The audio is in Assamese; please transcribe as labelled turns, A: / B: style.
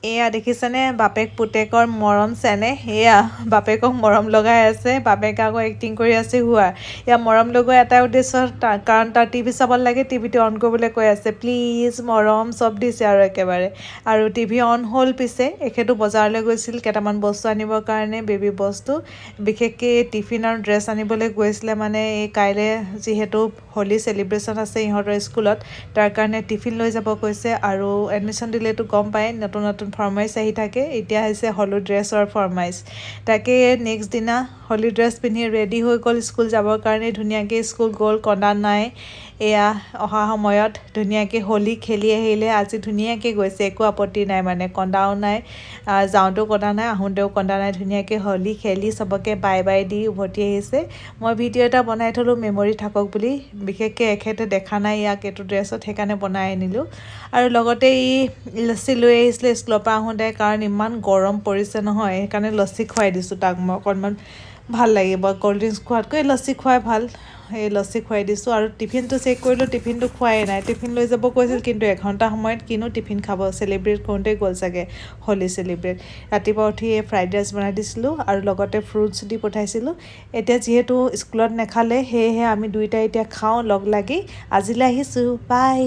A: এয়া দেখিছেনে বাপেক পুতেকৰ মৰম চেনেহ এয়া বাপেকক মৰম লগাই আছে বাপেকে আকৌ এক্টিং কৰি আছে হোৱা এয়া মৰম লগোৱা এটা উদ্দেশ্য কাৰণ তাৰ টিভি চাব লাগে টিভিটো অন কৰিবলৈ কৈ আছে প্লিজ মৰম চব দিছে আৰু একেবাৰে আৰু টিভি অন হ'ল পিছে এখেতো বজাৰলৈ গৈছিল কেইটামান বস্তু আনিবৰ কাৰণে বেবী বস্তু বিশেষকৈ টিফিন আৰু ড্ৰেছ আনিবলৈ গৈছিলে মানে এই কাইলৈ যিহেতু হোলী চেলিব্ৰেশ্যন আছে ইহঁতৰ স্কুলত তাৰ কাৰণে টিফিন লৈ যাব কৈছে আৰু এডমিশ্যন দিলেতো গম পায় নতুন নতুন ফৰমাইছ আহি থাকে এতিয়া হৈছে হলী ড্ৰেছৰ ফৰমাইছ তাকে নেক্সট দিনা হলী ড্ৰেছ পিন্ধি ৰেডি হৈ গ'ল স্কুল যাবৰ কাৰণে ধুনীয়াকৈ স্কুল গ'ল কন্দা নাই এয়া অহা সময়ত ধুনীয়াকৈ হোলী খেলি আহিলে আজি ধুনীয়াকৈ গৈছে একো আপত্তি নাই মানে কন্দাও নাই যাওঁতেও কন্দা নাই আহোঁতেও কন্দা নাই ধুনীয়াকৈ হোলী খেলি চবকে বাই বাই দি উভতি আহিছে মই ভিডিঅ' এটা বনাই থ'লোঁ মেমৰি থাকক বুলি বিশেষকৈ এখেতে দেখা নাই ইয়াক এইটো ড্ৰেছত সেইকাৰণে বনাই আনিলোঁ আৰু লগতে লচ্চি লৈ আহিছিলে স্কুলৰ পৰা আহোঁতে কাৰণ ইমান গৰম পৰিছে নহয় সেইকাৰণে লচ্চি খুৱাই দিছোঁ তাক মই অকণমান ভাল লাগিব ক'ল্ড ড্ৰিংকছ খোৱাতকৈ লচ্চি খুৱাই ভাল এই লচ্চি খুৱাই দিছোঁ আৰু টিফিনটো চেক কৰিলোঁ টিফিনটো খোৱাই নাই টিফিন লৈ যাব কৈছিল কিন্তু এঘণ্টা সময়ত কিনো টিফিন খাব চেলিব্ৰেট কৰোঁতেই গ'ল চাগে হোলী চেলিব্ৰেট ৰাতিপুৱা উঠি ফ্ৰাইড ৰাইচ বনাই দিছিলোঁ আৰু লগতে ফ্ৰুটছ দি পঠাইছিলোঁ এতিয়া যিহেতু স্কুলত নেখালে সেয়েহে আমি দুয়োটাই এতিয়া খাওঁ লগ লাগি আজিলৈ আহিছোঁ বাই